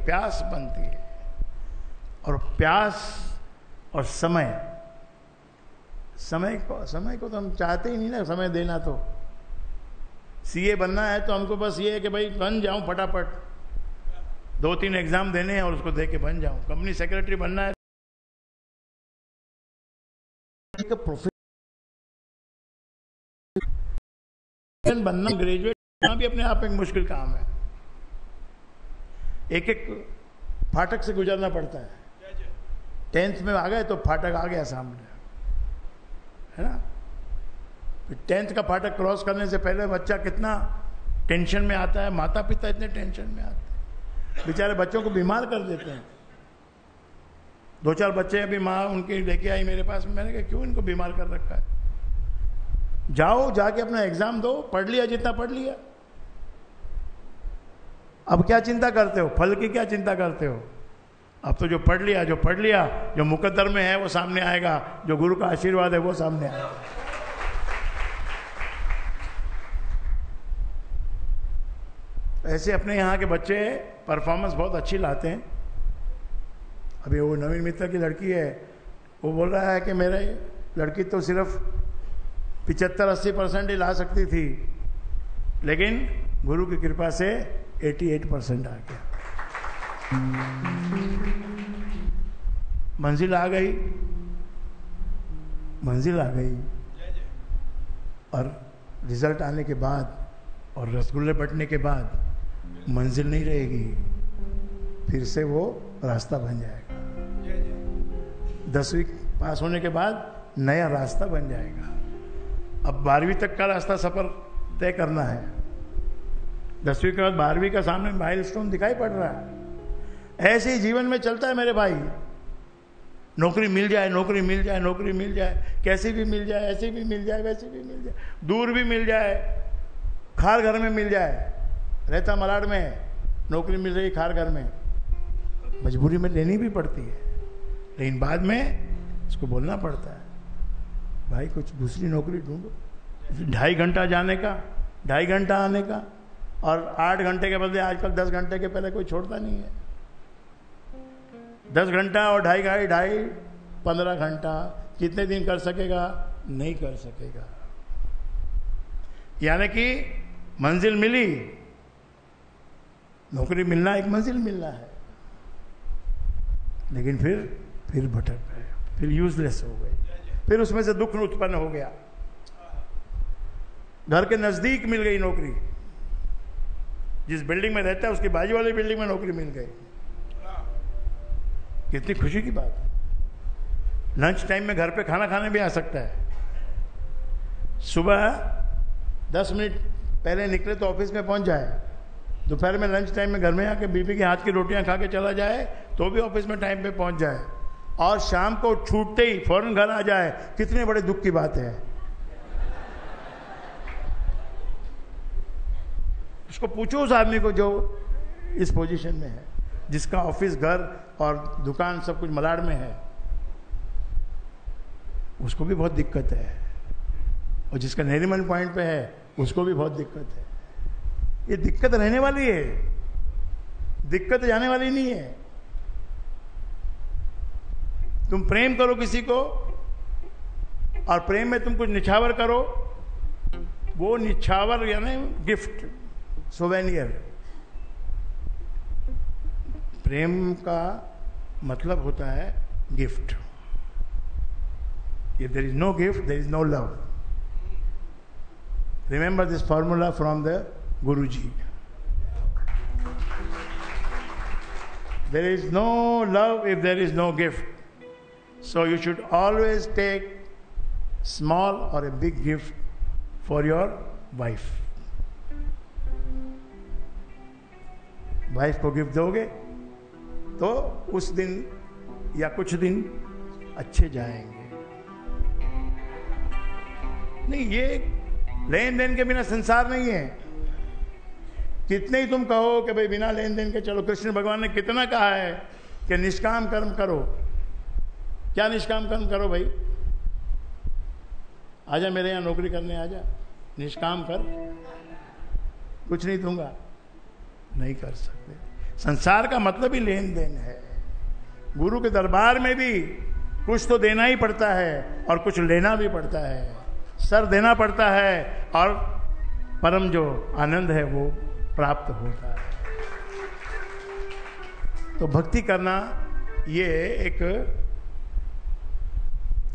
प्यास बनती है। और प्यास और समय को तो हम चाहते ही नहीं ना, समय देना। तो सीए बनना है तो हमको बस ये है कि भाई बन जाऊं फटाफट, 2-3 एग्जाम देने हैं और उसको दे के बन जाऊं। कंपनी सेक्रेटरी बनना है, प्रोफेसर बनना, ग्रेजुएट बनना भी अपने आप में एक मुश्किल काम है। एक एक फाटक से गुजरना पड़ता है। 10th में आ गए तो फाटक आ गया सामने, है ना। 10th का फाटक क्रॉस करने से पहले बच्चा कितना टेंशन में आता है, माता पिता इतने टेंशन में आते हैं, बेचारे बच्चों को बीमार कर देते हैं। 2-4 बच्चे अभी माँ उनकी लेके आई मेरे पास, मैंने कहा क्यों इनको बीमार कर रखा है, जाओ जाके अपना एग्जाम दो, पढ़ लिया जितना पढ़ लिया, अब क्या चिंता करते हो, फल की क्या चिंता करते हो। अब तो जो पढ़ लिया जो मुकद्दर में है वो सामने आएगा, जो गुरु का आशीर्वाद है वो सामने आएगा। ऐसे अपने यहाँ के बच्चे परफॉर्मेंस बहुत अच्छी लाते हैं। अभी वो नवीन मित्र की लड़की है, वो बोल रहा है कि मेरे लड़की तो सिर्फ 75-80% ही ला सकती थी, लेकिन गुरु की कृपा से 88% आ गया। मंजिल आ गई। और रिजल्ट आने के बाद और रसगुल्ले बंटने के बाद मंजिल नहीं रहेगी, फिर से वो रास्ता बन जाएगा। 10वीं पास होने के बाद नया रास्ता बन जाएगा। अब 12वीं तक का रास्ता सफर तय करना है। 10वीं के बाद 12वीं का सामने माइलस्टोन दिखाई पड़ रहा है। ऐसे ही जीवन में चलता है मेरे भाई। नौकरी मिल जाए, कैसी भी मिल जाए, ऐसी भी मिल जाए, वैसी भी मिल जाए, दूर भी मिल जाए, खार घर में मिल जाए। रहता मलाड में, नौकरी मिल रही खार घर में, मजबूरी में लेनी भी पड़ती है, लेकिन बाद में उसको बोलना पड़ता है, भाई कुछ दूसरी नौकरी ढूंढो। 2.5 घंटा जाने का, 2.5 घंटा आने का, और 8 घंटे के बदले आजकल 10 घंटे के पहले कोई छोड़ता नहीं है। 10 घंटा और 2.5 15 घंटा कितने दिन कर सकेगा? नहीं कर सकेगा। यानी कि मंजिल मिली, नौकरी मिलना एक मंजिल मिलना है, लेकिन फिर भटक गए, फिर यूजलेस हो गए, फिर उसमें से दुख उत्पन्न हो गया। घर के नजदीक मिल गई नौकरी, जिस बिल्डिंग में रहता है उसकी बाजू वाली बिल्डिंग में नौकरी मिल गई। कितनी खुशी की बात है। लंच टाइम में घर पे खाना खाने भी आ सकता है। सुबह 10 मिनट पहले निकले तो ऑफिस में पहुंच जाए, दोपहर में लंच टाइम में घर में आके बीबी के हाथ की रोटियां खा के चला जाए तो भी ऑफिस में टाइम पे पहुंच जाए, और शाम को छूटते ही फौरन घर आ जाए। कितने बड़े दुख की बात है। उसको पूछो उस आदमी को जो इस पोजीशन में है, जिसका ऑफिस, घर और दुकान सब कुछ मलाड में है, उसको भी बहुत दिक्कत है, और जिसका नेरीमन पॉइंट पे है उसको भी बहुत दिक्कत है। ये दिक्कत रहने वाली है, दिक्कत जाने वाली नहीं है। तुम प्रेम करो किसी को, और प्रेम में तुम कुछ निछावर करो, वो निछावर यानी गिफ्ट, सोवेनियर। प्रेम का मतलब होता है gift. If there is no gift, there is no love. Remember this formula from the Guruji. There is no love if there is no gift. So you should always take small or a big gift for your wife. Wife को gift दोगे तो उस दिन या कुछ दिन अच्छे जाएंगे। नहीं, ये लेन देन के बिना संसार नहीं है। कितने ही तुम कहो कि भाई बिना लेन देन के चलो, कृष्ण भगवान ने कितना कहा है कि निष्काम कर्म करो। क्या निष्काम कर्म करो भाई? आजा मेरे यहां नौकरी करने, आजा, निष्काम कर, कुछ नहीं दूंगा। नहीं कर सकते। संसार का मतलब ही लेन देन है। गुरु के दरबार में भी कुछ तो देना ही पड़ता है और कुछ लेना भी पड़ता है। सर देना पड़ता है और परम जो आनंद है वो प्राप्त होता है। तो भक्ति करना ये एक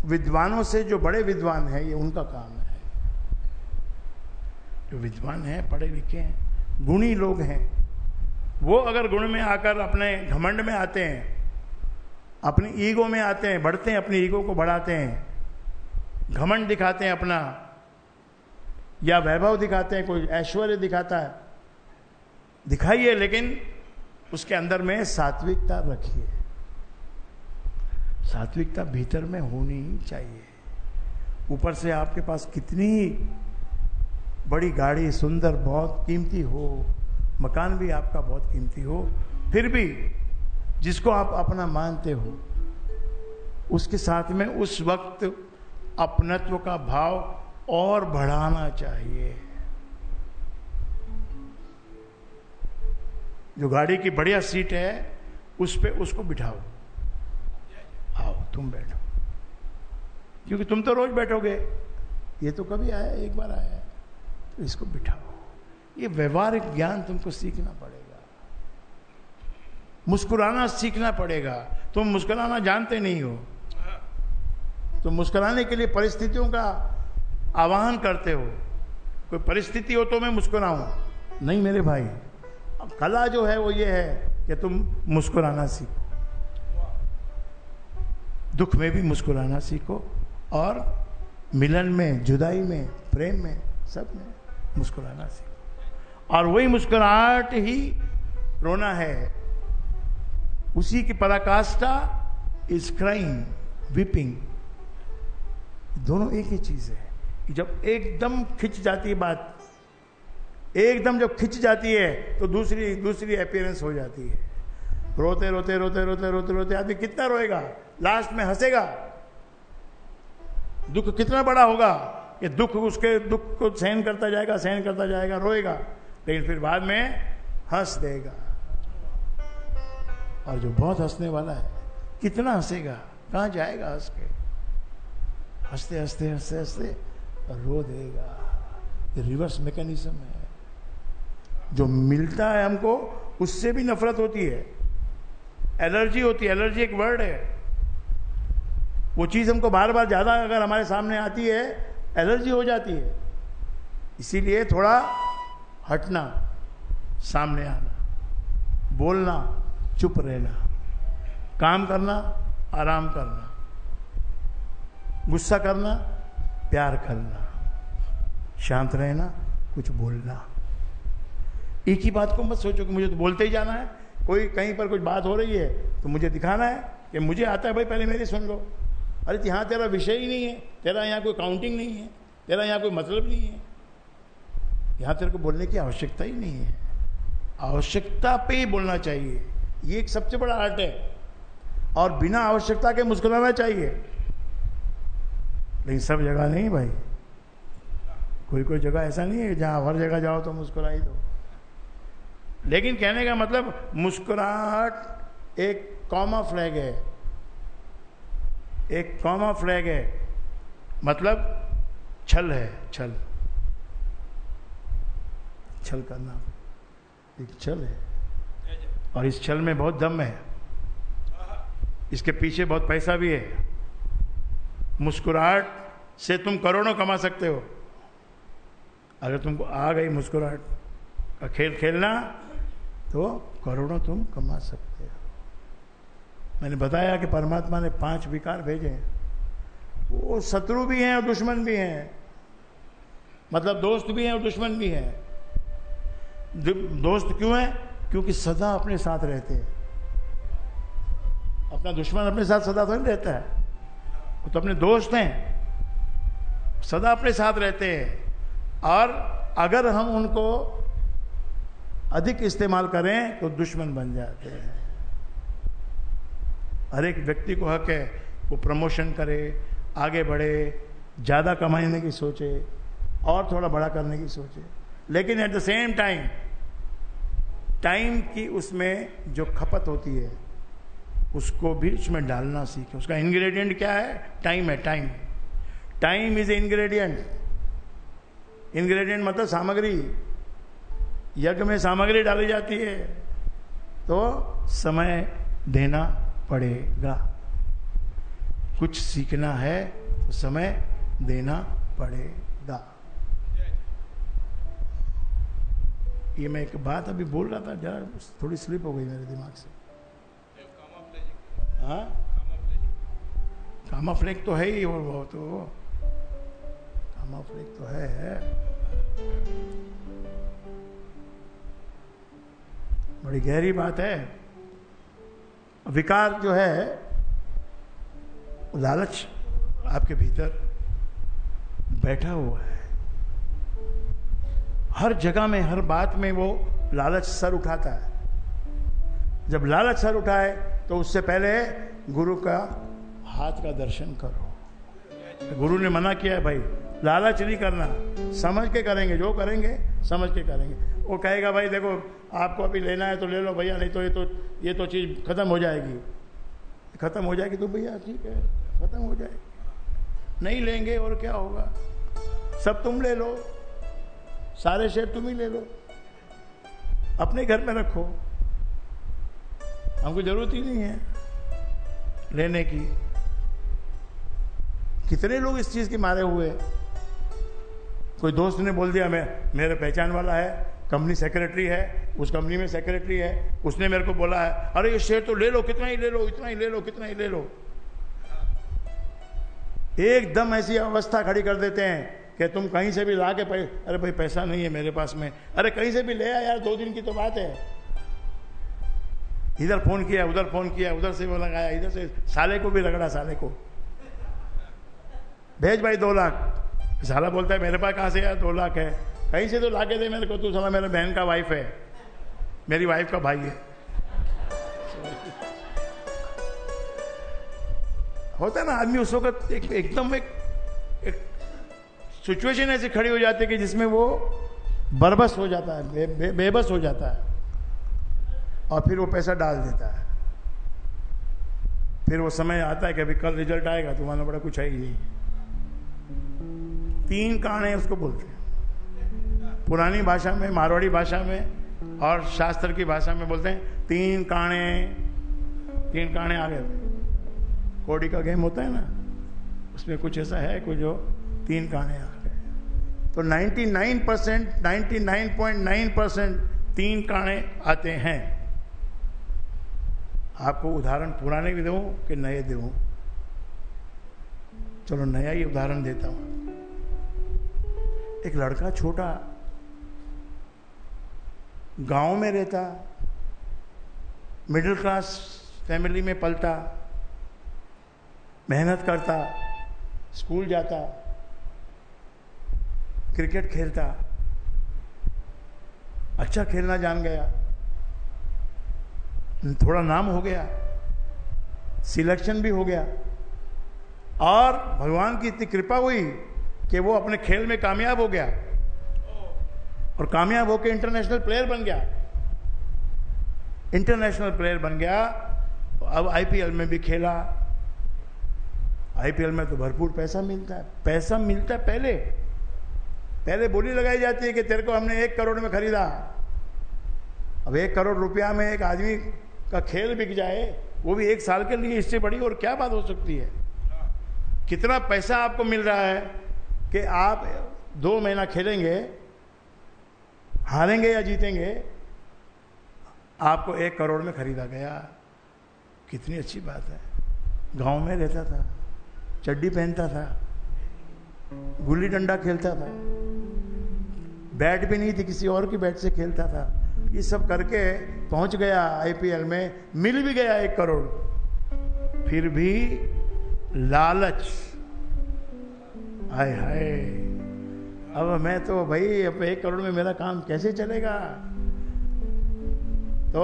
विद्वानों से, जो बड़े विद्वान हैं, ये उनका काम है। जो विद्वान हैं, पढ़े लिखे हैं, गुणी लोग हैं, वो अगर गुण में आकर अपने घमंड में आते हैं, अपनी ईगो में आते हैं, बढ़ते हैं, अपनी ईगो को बढ़ाते हैं, घमंड दिखाते हैं अपना, या वैभव दिखाते हैं, कोई ऐश्वर्य दिखाता है, दिखाइए, लेकिन उसके अंदर में सात्विकता रखिए। सात्विकता भीतर में होनी ही चाहिए। ऊपर से आपके पास कितनी बड़ी गाड़ी, सुंदर, बहुत कीमती हो, मकान भी आपका बहुत कीमती हो, फिर भी जिसको आप अपना मानते हो, उसके साथ में उस वक्त अपनत्व का भाव और बढ़ाना चाहिए। जो गाड़ी की बढ़िया सीट है उस पे उसको बिठाओ, आओ तुम बैठो, क्योंकि तुम तो रोज बैठोगे, ये तो कभी आया, एक बार आया है, तो इसको बिठाओ। ये व्यवहारिक ज्ञान तुमको सीखना पड़ेगा, मुस्कुराना सीखना पड़ेगा। तुम मुस्कुराना जानते नहीं हो, तो मुस्कुराने के लिए परिस्थितियों का आह्वान करते हो। कोई परिस्थिति हो तो मैं मुस्कुराऊं, नहीं मेरे भाई, अब कला जो है वो ये है कि तुम मुस्कुराना सीखो, दुख में भी मुस्कुराना सीखो, और मिलन में, जुदाई में, प्रेम में, सब में मुस्कुराना सीखो। और वही मुस्कुराहट ही रोना है, उसी की पराकाष्ठा इज क्राइंग, वीपिंग। दोनों एक ही चीज है कि जब एकदम खिंच जाती है बात, एकदम जब खिंच जाती है तो दूसरी अपीयरेंस हो जाती है। रोते रोते रोते रोते रोते रोते आदमी कितना रोएगा, लास्ट में हंसेगा। दुख कितना बड़ा होगा कि दुख उसके दुख को सहन करता जाएगा, रोएगा, लेकिन फिर बाद में हंस देगा। और जो बहुत हंसने वाला है, कितना हंसेगा, कहां जाएगा हंस के, हंसते हंसते हंसते हंसते रो देगा। ये रिवर्स मैकेनिज्म है। जो मिलता है हमको उससे भी नफरत होती है, एलर्जी होती है। एलर्जी एक वर्ड है। वो चीज हमको बार बार ज्यादा अगर हमारे सामने आती है, एलर्जी हो जाती है। इसीलिए थोड़ा हटना, सामने आना, बोलना, चुप रहना, काम करना, आराम करना, गुस्सा करना, प्यार करना, शांत रहना, कुछ बोलना। एक ही बात को मत सोचो कि मुझे तो बोलते ही जाना है। कोई कहीं पर कुछ बात हो रही है तो मुझे दिखाना है कि मुझे आता है, भाई पहले मेरी सुन लो। अरे यहाँ तेरा विषय ही नहीं है, तेरा यहाँ कोई काउंटिंग नहीं है, तेरा यहाँ कोई मतलब नहीं है, यहाँ तेरे को बोलने की आवश्यकता ही नहीं है। आवश्यकता पे ही बोलना चाहिए, ये एक सबसे बड़ा आर्ट है। और बिना आवश्यकता के मुस्कुराना चाहिए, लेकिन सब जगह नहीं भाई। कोई जगह ऐसा नहीं है जहां हर जगह जाओ तो मुस्कुराई दो। लेकिन कहने का मतलब, मुस्कुराहट एक कॉमा फ्लैग है, एक कॉमा फ्लैग है, मतलब छल है, छल करना एक छल है। और इस छल में बहुत दम है, इसके पीछे बहुत पैसा भी है। मुस्कुराहट से तुम करोड़ों कमा सकते हो। अगर तुमको आ गई मुस्कुराहट का खेल खेलना तो करोड़ों तुम कमा सकते हो। मैंने बताया कि परमात्मा ने 5 विकार भेजे हैं, वो शत्रु भी हैं और दुश्मन भी हैं, मतलब दोस्त भी हैं और दुश्मन भी हैं। दोस्त क्यों है? क्योंकि सदा अपने साथ रहते हैं। अपना दुश्मन अपने साथ सदा तो नहीं रहता है, वो तो अपने दोस्त हैं, सदा अपने साथ रहते हैं। और अगर हम उनको अधिक इस्तेमाल करें तो दुश्मन बन जाते हैं। हर एक व्यक्ति को हक है वो प्रमोशन करे, आगे बढ़े, ज्यादा कमाने की सोचे और थोड़ा बड़ा करने की सोचे, लेकिन at the same time time की उसमें जो खपत होती है उसको भी उसमें डालना सीखे। उसका इंग्रेडिएंट क्या है? टाइम है। Time, time is a ingredient. Ingredient मतलब सामग्री। यज्ञ में सामग्री डाली जाती है तो समय देना पड़ेगा। कुछ सीखना है तो समय देना पड़ेगा। ये मैं एक बात अभी बोल रहा था, जरा थोड़ी स्लिप हो गई मेरे दिमाग से। हाँ, कामाफ्लेक तो है ही, और वो तो कामाफ्लेक तो है। बड़ी गहरी बात है। विकार जो है, लालच आपके भीतर बैठा हुआ है। हर जगह में, हर बात में वो लालच सर उठाता है। जब लालच सर उठाए तो उससे पहले गुरु का हाथ का दर्शन करो। गुरु ने मना किया है भाई, लालच नहीं करना, समझ के करेंगे, जो करेंगे समझ के करेंगे। वो कहेगा भाई देखो आपको अभी लेना है तो ले लो भैया, नहीं तो ये तो चीज़ खत्म हो जाएगी। खत्म हो जाएगी तो भैया ठीक है, खत्म हो जाएगी। नहीं लेंगे और क्या होगा, सब तुम ले लो, सारे शेयर तुम ही ले लो, अपने घर में रखो, हमको जरूरत ही नहीं है लेने की। कितने लोग इस चीज के मारे हुए। कोई दोस्त ने बोल दिया मेरे पहचान वाला है, कंपनी सेक्रेटरी है, उस कंपनी में सेक्रेटरी है, उसने मेरे को बोला है अरे ये शेयर तो ले लो, कितना ही ले लो, इतना ही ले लो, कितना ही ले लो। एकदम ऐसी अवस्था खड़ी कर देते हैं कि तुम कहीं से भी ला के अरे भाई पैसा नहीं है मेरे पास में, अरे कहीं से भी ले आ यार, 2 दिन की तो बात है। इधर फोन किया, उधर फोन किया, उधर से वो लगाया, इधर से साले को भी रगड़ा, साले को भेज भाई 2 लाख। साला बोलता है मेरे पास कहां से यार 2 लाख है, कहीं से तो लाके दे मेरे को, तू साला मेरे बहन का वाइफ है, मेरी वाइफ का भाई है। होता है ना आदमी उस वक्त एकदम एक सिचुएशन ऐसी खड़ी हो जाती है कि जिसमें वो बरबस हो जाता है, बेबस हो जाता है, और फिर वो पैसा डाल देता है। फिर वो समय आता है कि अभी कल रिजल्ट आएगा, तुम्हारा बड़ा कुछ है ही नहीं। 3 काणे उसको बोलते हैं, पुरानी भाषा में, मारवाड़ी भाषा में और शास्त्र की भाषा में बोलते हैं 3 काणे। 3 काणे आ गए। कौड़ी का गेम होता है ना, उसमें कुछ ऐसा है कुछ जो 3 काणे आ गए। तो 99.9% 3 काणे आते हैं। आपको उदाहरण पुराने भी दूं कि नए दूं? चलो नया ही उदाहरण देता हूं। एक लड़का छोटा गांव में रहता, मिडिल क्लास फैमिली में पलता, मेहनत करता, स्कूल जाता, क्रिकेट खेलता, अच्छा खेलना जान गया, थोड़ा नाम हो गया, सिलेक्शन भी हो गया, और भगवान की इतनी कृपा हुई कि वो अपने खेल में कामयाब हो गया, और कामयाब होकर इंटरनेशनल प्लेयर बन गया। इंटरनेशनल प्लेयर बन गया तो अब आईपीएल में भी खेला। आईपीएल में तो भरपूर पैसा मिलता है। पैसा मिलता है पहले बोली लगाई जाती है कि तेरे को हमने 1 करोड़ में खरीदा। अब 1 करोड़ रुपया में एक आदमी का खेल बिक जाए, वो भी 1 साल के लिए, इससे बड़ी और क्या बात हो सकती है। कितना पैसा आपको मिल रहा है कि आप 2 महीना खेलेंगे, हारेंगे या जीतेंगे, आपको 1 करोड़ में खरीदा गया। कितनी अच्छी बात है। गांव में रहता था, चड्डी पहनता था, गुल्ली डंडा खेलता था, बैट भी नहीं थी, किसी और की बैट से खेलता था। ये सब करके पहुंच गया आईपीएल में, मिल भी गया 1 करोड़। फिर भी लालच, हाय हाय, अब मैं तो भाई अब 1 करोड़ में मेरा काम कैसे चलेगा। तो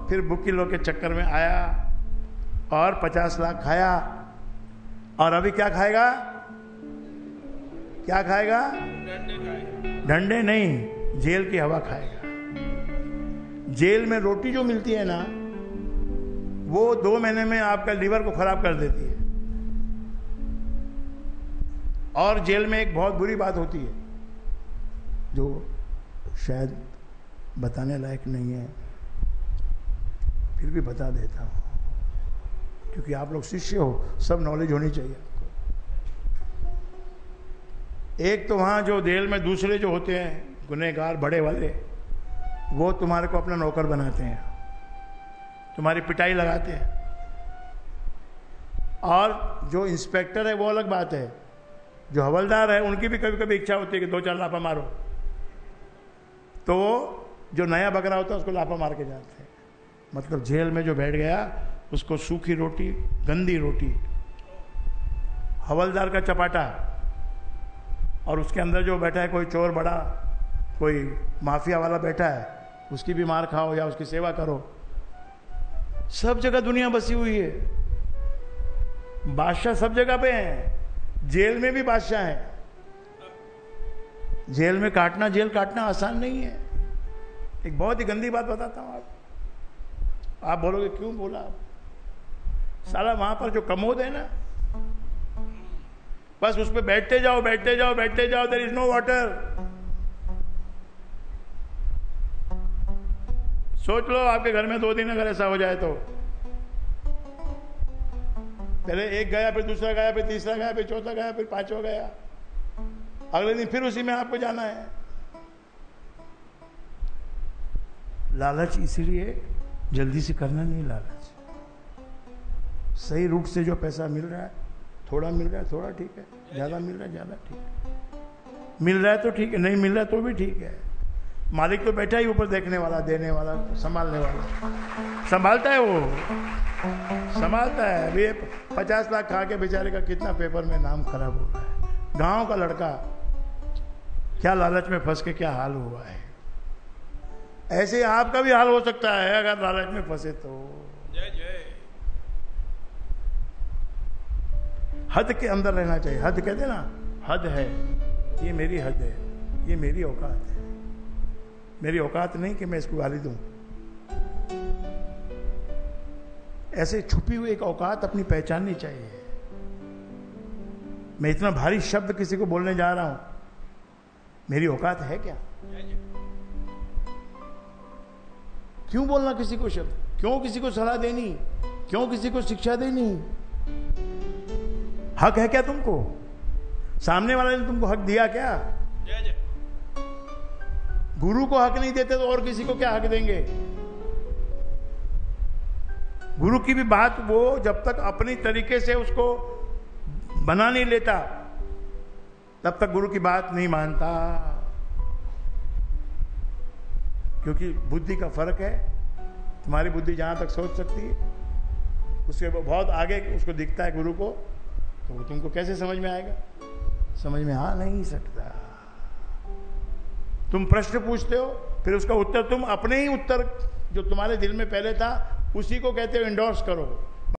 फिर बुक किलो के चक्कर में आया और 50 लाख खाया। और अभी क्या खाएगा? क्या खाएगा? डंडे नहीं, जेल की हवा खाएगा। जेल में रोटी जो मिलती है ना, वो 2 महीने में आपका लीवर को खराब कर देती है। और जेल में एक बहुत बुरी बात होती है जो शायद बताने लायक नहीं है, फिर भी बता देता हूं, क्योंकि आप लोग शिष्य हो, सब नॉलेज होनी चाहिए आपको। एक तो वहां जो जेल में दूसरे जो होते हैं गुनहगार बड़े वाले, वो तुम्हारे को अपना नौकर बनाते हैं, तुम्हारी पिटाई लगाते हैं। और जो इंस्पेक्टर है वो अलग बात है, जो हवलदार है उनकी भी कभी कभी इच्छा होती है कि 2-4 लाफा मारो, तो जो नया बकरा होता है उसको लाफा मार के जाते हैं। मतलब जेल में जो बैठ गया उसको सूखी रोटी, गंदी रोटी, हवलदार का चपाटा, और उसके अंदर जो बैठा है कोई चोर बड़ा, कोई माफिया वाला बैठा है, उसकी भी मार खाओ या उसकी सेवा करो। सब जगह दुनिया बसी हुई है, बादशाह सब जगह पे हैं, जेल में भी बादशाह है। जेल में काटना, जेल काटना आसान नहीं है। एक बहुत ही गंदी बात बताता हूं आप बोलोगे क्यों बोला आप? साला वहां पर जो कमोद है ना, बस उस पर बैठते जाओ बैठते जाओ बैठते जाओ, देयर इज नो वाटर। सोच लो आपके घर में 2 दिन अगर ऐसा हो जाए तो, पहले एक गया, फिर दूसरा गया, फिर तीसरा गया, फिर चौथा गया, फिर 5वां गया, अगले दिन फिर उसी में आपको जाना है। लालच इसीलिए जल्दी से करना नहीं, लालच। सही रूट से जो पैसा मिल रहा है, थोड़ा मिल रहा है थोड़ा ठीक है, ज्यादा मिल रहा है ज्यादा ठीक है, मिल रहा है तो ठीक है, नहीं मिल रहा है तो भी ठीक है। मालिक तो बैठा ही ऊपर, देखने वाला, देने वाला, संभालने वाला, संभालता है, वो संभालता है। अभी 50 लाख खा के बेचारे का कितना पेपर में नाम खराब हो रहा है। गांव का लड़का क्या लालच में फंस के क्या हाल हुआ है। ऐसे आपका भी हाल हो सकता है अगर लालच में फंसे तो। जय जय। हद के अंदर रहना चाहिए। हद कहते ना, हद है, ये मेरी हद है, ये मेरी औकात है। मेरी औकात नहीं कि मैं इसको गाली दूं। ऐसे छुपी हुई एक औकात अपनी पहचाननी चाहिए। मैं इतना भारी शब्द किसी को बोलने जा रहा हूं, मेरी औकात है क्या? क्यों बोलना किसी को शब्द? क्यों किसी को सलाह देनी? क्यों किसी को शिक्षा देनी? हक है क्या तुमको? सामने वाले ने तुमको हक दिया क्या? गुरु को हक नहीं देते तो और किसी को क्या हक देंगे? गुरु की भी बात वो जब तक अपनी तरीके से उसको बना नहीं लेता तब तक गुरु की बात नहीं मानता, क्योंकि बुद्धि का फर्क है। तुम्हारी बुद्धि जहां तक सोच सकती है उसके बहुत आगे उसको दिखता है गुरु को, तो वो तुमको कैसे समझ में आएगा? समझ में आ नहीं सकता। तुम प्रश्न पूछते हो, फिर उसका उत्तर तुम अपने ही उत्तर जो तुम्हारे दिल में पहले था उसी को कहते हो इंडोर्स करो।